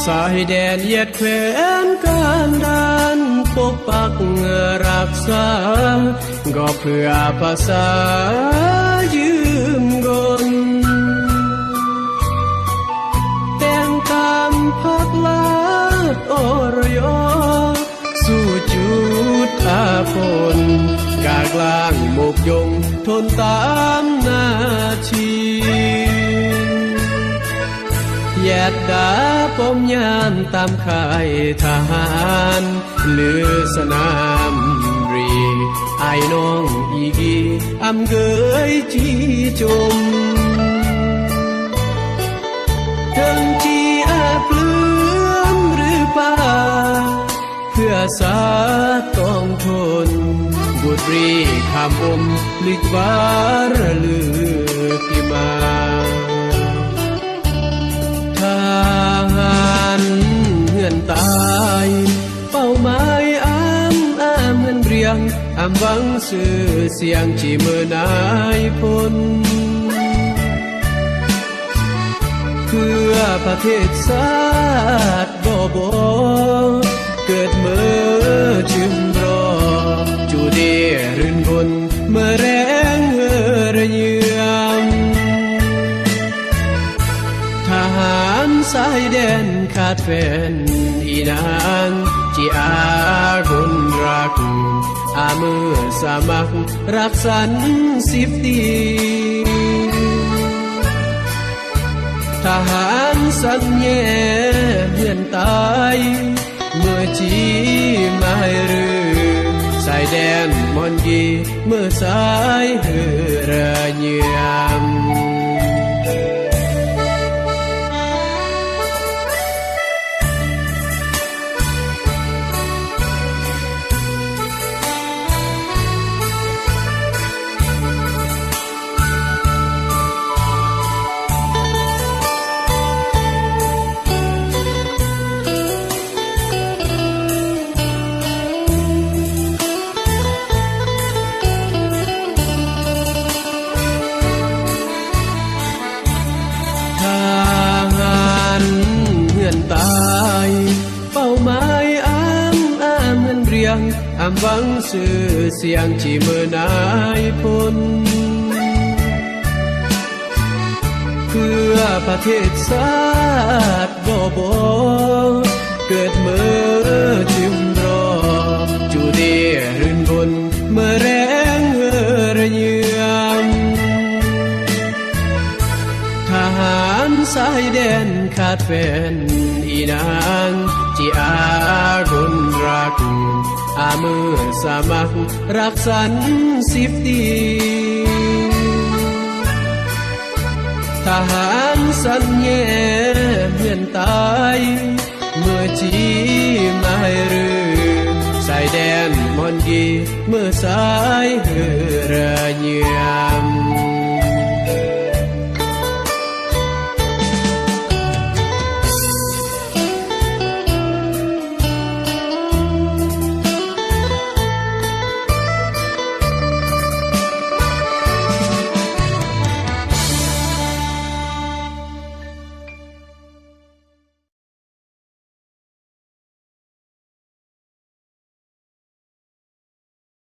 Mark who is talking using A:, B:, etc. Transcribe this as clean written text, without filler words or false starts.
A: สายแดนเหยียดแขวนการดานปกปักรักษาก็เพื่อภาษายืมกลแต่งตามพักลาดอรยสู่จุดอาพลกากลางหมกยงทนตามนาทีแยดดาปมยามตามค่ายทหารหรือสนามรีไอ้น้องอีกีอำเกยจีจมถึงจีอาเปลือมหรือป่าเพื่อสาต้องทนบุตรีคำอมลึกวารลือพิมาทหารเหือนตายเป้าหมายอ้ามเหือนเรียงหวังสื่อเสียงจีเมื่อนายพลเพื่อประเทศชาติบ่เกิดเมื่อจึงรอจูเดียรื่นบนเมื่อแรงระเยือมทหารสายแดนขาดแฟนอีนางจีอาคนรักเมื่อสามัครักสัน10 ตีทหารสัญญาเหือนตายเมื่อจีมาให้รือสายแดนมอนกีเมื่อสายเหือเยือมตายเป้าหมายอ้ามเงินเรียงหวังสื่อเสียงจีเมื่อนายพลเพื่อประเทศชาติบ่เกิดเมื่อจึงรอจูเดียรื่นบนเมื่อแรงระเยือมทหารสายแดนขาดแฟนอีนางจีอาคนรักเมื่อสามัครักสัน10 ตีทหารสัญญาเหือนตายเมื่อจีมาให้รือสายแดนมอนกีเมื่อสายเหือเยือม